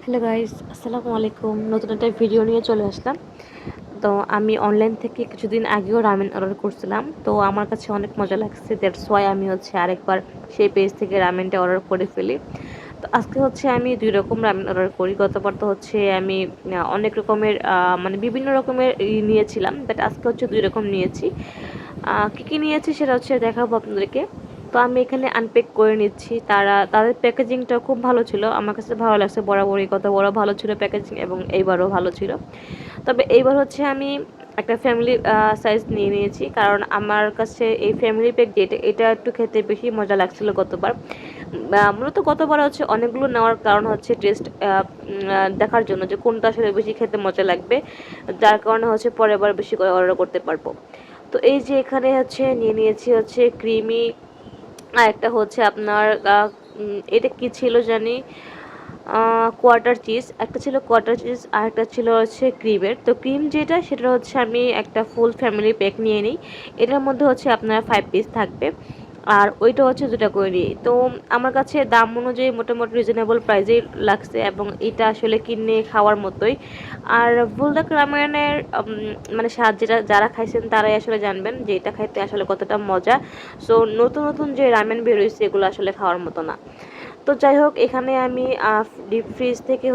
Hello guys, আসসালামু আলাইকুম। নতুন একটা ভিডিও নিয়ে চলে আসলাম। তো আমি অনলাইন থেকে কিছুদিন আগেও রামেন অর্ডার করছিলাম। তো আমার কাছে অনেক মজা লাগছে। দ্যাটস ওয়াই আমি আরেকবার সেই পেজ থেকে রামেনটা অর্ডার করে ফেলি। তো আজকে আমি ২ রকম রামেন অর্ডার করি। গতবার তো আমি অনেক রকমের মানে বিভিন্ন রকমের নিয়েছিলাম। বাট আজকে ২ রকম নিয়েছি। কী নিয়েছি সেটা দেখাবো আপনাদেরকে। তো আমি এখানে আনপ্যাক করে নিচ্ছি। তাদের প্যাকেজিংটা খুব ভালো ছিল। আমার কাছে ভালো লাগছে, বরাবরই কত বড় ভালো ছিল প্যাকেজিং, এবং এইবারও ভালো ছিল। তবে এইবার আমি একটা ফ্যামিলি সাইজ নিয়ে নিয়েছি, কারণ আমার কাছে এই ফ্যামিলি প্যাক যেটা, এটা একটু খেতে বেশি মজা লাগছিল গতবার। মূলত গতবার অনেকগুলো নেওয়ার কারণ টেস্ট দেখার জন্য যে কোনটা আসলে বেশি খেতে মজা লাগবে, যার কারণে পরের বার বেশি করে অর্ডার করতে পারবো। তো এই যে এখানে নিয়ে নিয়েছি ক্রিমি, আর একটা আপনার এটা কি ছিল জানি, কোয়ার্টার চিজ। একটা ছিল কোয়ার্টার চিজ, আর একটা ছিল ক্রিমের। তো ক্রিম যেটা, সেটা আমি একটা ফুল ফ্যামিলি প্যাক নিয়ে নিই। এটার মধ্যে আপনার 5 পিস থাকবে, আর ওইটা 2টা করে নিই। তো আমার কাছে দাম অনুযায়ী মোটামুটি রিজনেবল প্রাইসেই লাগছে, এবং এটা আসলে কিনে খাওয়ার মতোই। আর বুলডাক রামায়ণের মানে স্বাদ যেটা যারা খাইছেন তারাই আসলে জানবেন যে এটা খাইতে আসলে কতটা মজা। সো নতুন নতুন যে রামেন বের হয়েছে এগুলো আসলে খাওয়ার মতো না। তো যাই হোক, এখানে আমি ডিপ ফ্রিজ থেকে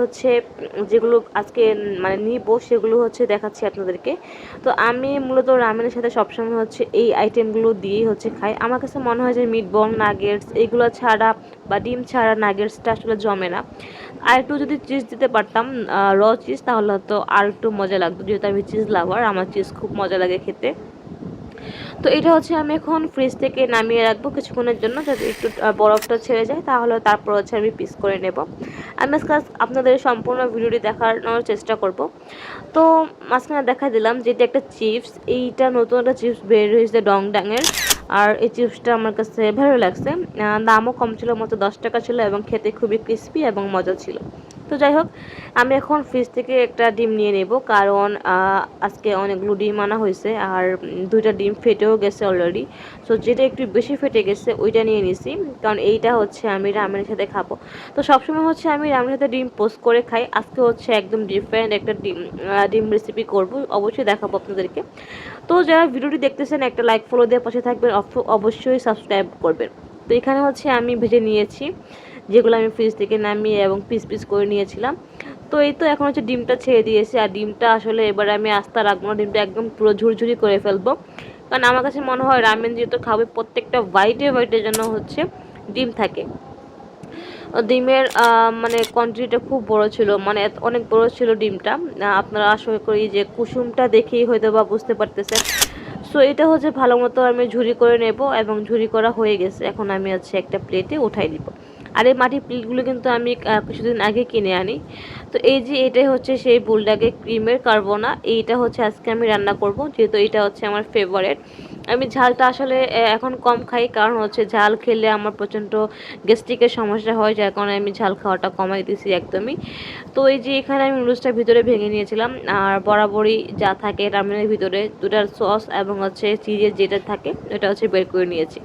যেগুলো আজকে মানে নিব সেগুলো দেখাচ্ছি আপনাদেরকে। তো আমি মূলত রামেনের সাথে সবসময় এই আইটেমগুলো দিয়েই খাই। আমার কাছে মনে হয় যে মিটবল, নাগেটস এগুলো ছাড়া বা ডিম ছাড়া নাগেটসটা আসলে জমে না। আর একটু যদি চিজ দিতে পারতাম, র চিজ, তাহলে তো আর একটু মজা লাগতো, যেহেতু আমি চিজ লাভার, আমার চিজ খুব মজা লাগে খেতে। তো এটা আমি এখন ফ্রিজ থেকে নামিয়ে রাখবো কিছুক্ষণের জন্য, যাতে একটু বরফটা ছেড়ে যায়, তাহলে তারপর আমি পিস করে নেব। আমি আজকে আপনাদের সম্পূর্ণ ভিডিওটি দেখানোর চেষ্টা করব। তো মাঝখানে দেখা দিলাম যে এটা একটা চিপস, এইটা নতুন একটা চিপস বের হয়েছে ডংডাংয়ের। আর এই চিপসটা আমার কাছে ভালো লাগছে। দামও কম ছিল, মাত্র 10 টাকা ছিল, এবং খেতে খুবই ক্রিস্পি এবং মজা ছিল। তো যাই হোক, আমি এখন ফ্রিজ থেকে একটা ডিম নিয়ে নেব, কারণ আজকে অনেকগুলো ডিম আনা হয়েছে, আর 2টা ডিম ফেটেও গেছে অলরেডি। সো যেটা একটু বেশি ফেটে গেছে ওইটা নিয়ে নিছি, কারণ এইটা আমি রামেনের সাথে খাবো। তো সবসময় আমি রামেনের সাথে ডিম পোস্ট করে খাই। আজকে একদম ডিফারেন্ট একটা ডিম রেসিপি করব, অবশ্যই দেখাবো আপনাদেরকে। তো যারা ভিডিওটি দেখতেছেন, একটা লাইক ফলো দিয়ে পাশে থাকবেন, অবশ্যই সাবস্ক্রাইব করবেন। তো এখানে আমি ভেজে নিয়েছি যেগুলো আমি ফ্রিজ থেকে নামিয়ে এবং পিস পিস করে নিয়েছিলাম। তো এই তো এখন ডিমটা ছেড়ে দিয়েছি, আর ডিমটা আসলে এবার আমি আস্তে রাখবো না, ডিমটা একদম পুরো ঝুরঝুরি করে ফেলবো। কারণ আমার কাছে মনে হয় রামেন যেহেতু খাবে, প্রত্যেকটা হোয়াইটে হোয়াইটের জন্য ডিম থাকে। ডিমের মানে কোয়ান্টিটিটা খুব বড় ছিল, মানে অনেক বড় ছিল ডিমটা। আপনারা আশা করি যে কুসুমটা দেখেই হয়তো বা বুঝতে পারতেছেন। সো এটা ভালো মতো আমি ঝুরি করে নেব, এবং ঝুরি করা হয়ে গেছে। এখন আমি একটা প্লেটে উঠাই দিব। আর এই মাটির প্লেটগুলো কিন্তু আমি কিছুদিন আগে কিনে আনি। তো এই যে এটাই সেই বুলডাকে ক্রিমের কার্বোনা, এইটা আজকে আমি রান্না করব, যেহেতু এটা আমার ফেভারেট। আমি ঝালটা আসলে এখন কম খাই, কারণ ঝাল খেলে আমার প্রচণ্ড গ্যাস্ট্রিকের সমস্যা হয়, যার কারণে আমি ঝাল খাওয়াটা কমাই দিয়েছি একদমই। তো এই যে এখানে আমি নুডলসটা ভিতরে ভেঙে নিয়েছিলাম, আর বরাবরই যা থাকে রামেনের ভিতরে 2টার সস এবং চিজের যেটা থাকে ওটা বের করে নিয়েছি।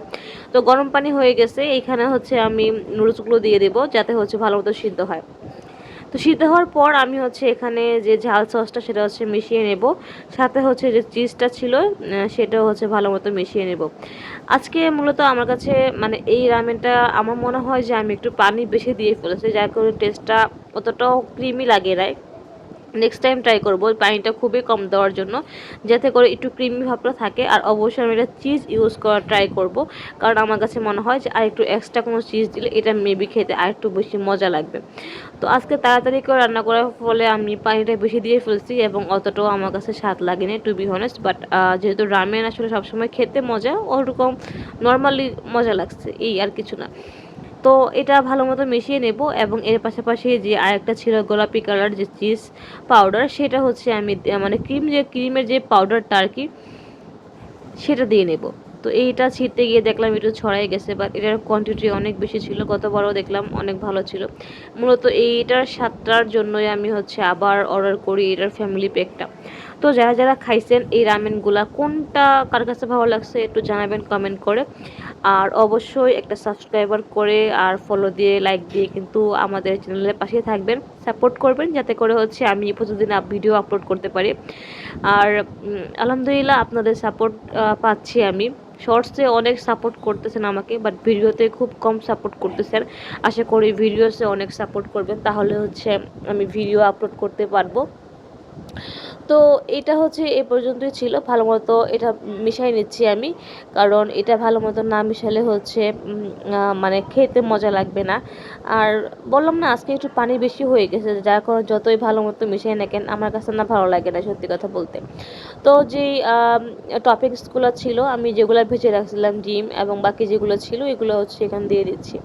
তো গরম পানি হয়ে গেছে, এইখানে আমি নুডলসগুলো দিয়ে দেবো, যাতে ভালো মতো সিদ্ধ হয়। তো সিদ্ধ হওয়ার পর আমি এখানে যে ঝাল সসটা সেটা মিশিয়ে নেব, সাথে যে চিজটা ছিল সেটাও ভালো মতো মিশিয়ে নেব। আজকে মূলত আমার কাছে মানে এই রামেনটা আমার মনে হয় যে আমি একটু পানি বেশি দিয়ে ফেলেছি, যার কারণে টেস্টটা অতটাও ক্রিমি লাগে নাই। নেক্সট টাইম ট্রাই করবো পানিটা খুবই কম দেওয়ার জন্য, যাতে করে একটু ক্রিমি ভাবটা থাকে। আর অবশ্যই আমি এটা চিজ ইউজ করার ট্রাই করব, কারণ আমার কাছে মনে হয় যে আর একটু এক্সট্রা কোনো চিজ দিলে এটা মেবি খেতে আর একটু বেশি মজা লাগবে। তো আজকে তাড়াতাড়ি করে রান্না করার ফলে আমি পানিটা বেশি দিয়ে ফেলছি, এবং অতটাও আমার কাছে স্বাদ লাগেনি, টু বি হনেস্ট। বাট যেহেতু রামেন আসলে সবসময় খেতে মজা, ওরকম নর্মালি মজা লাগছে, এই আর কিছু না। তো এটা ভালো মতো মিশিয়ে নেব, এবং এর পাশাপাশি যে আরেকটা ছিল গোলাপি কালার যে চিজ পাউডার, সেটা আমি মানে ক্রিমের যে পাউডারটা আর কি, সেটা দিয়ে নেব। তো এইটা ছিঁড়তে গিয়ে দেখলাম একটু ছড়াই গেছে, বাট এটার কোয়ান্টিটি অনেক বেশি ছিল, গতবারও দেখলাম অনেক ভালো ছিল। মূলত এইটার স্বাদটার জন্যই আমি আবার অর্ডার করি এটার ফ্যামিলি প্যাকটা। তো যারা যারা খাইছেন এই রামেনগুলা কোনটা কার কাছে ভালো লাগছে একটু জানাবেন কমেন্ট করে। আর অবশ্যই একটা সাবস্ক্রাইবার করে আর ফলো দিয়ে লাইক দিয়ে কিন্তু আমাদের চ্যানেলের পাশে থাকবেন, সাপোর্ট করবেন যাতে করে হচ্ছে আমি প্রতিদিন ভিডিও আপলোড করতে পারি। আর আলহামদুলিল্লাহ আপনাদের সাপোর্ট পাচ্ছি আমি। শর্টসে অনেক সাপোর্ট করতেছেন আমাকে, বাট ভিডিওতে খুব কম সাপোর্ট করতেছেন। আশা করি ভিডিওসে অনেক সাপোর্ট করবেন, তাহলে হচ্ছে আমি ভিডিও আপলোড করতে পারবো। তো এটা হচ্ছে এ পর্যন্তই ছিল। ভালো মতো এটা মিশাই নিচ্ছি আমি, কারণ এটা ভালো মতো না মিশালে হচ্ছে মানে খেতে মজা লাগবে না। আর বললাম না আজকে একটু পানি বেশি হয়ে গেছে, যার কারণে যতই ভালো মতো মিশাই না কেন আমার কাছে না ভালো লাগে না সত্যি কথা বলতে। তো যেই টপিকসগুলো ছিল আমি যেগুলো ভেজে রাখছিলাম ডিম এবং বাকি যেগুলো ছিল এগুলো হচ্ছে এখানে দিয়ে দিচ্ছি।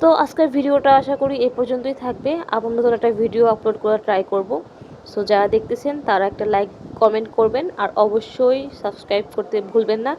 তো আজকের ভিডিওটা আশা করি এই পর্যন্তই থাকবে। আবার নতুন একটা ভিডিও আপলোড করার ট্রাই করব। সো যারা দেখতেছেন তারা একটা লাইক কমেন্ট করবেন আর অবশ্যই সাবস্ক্রাইব করতে ভুলবেন না।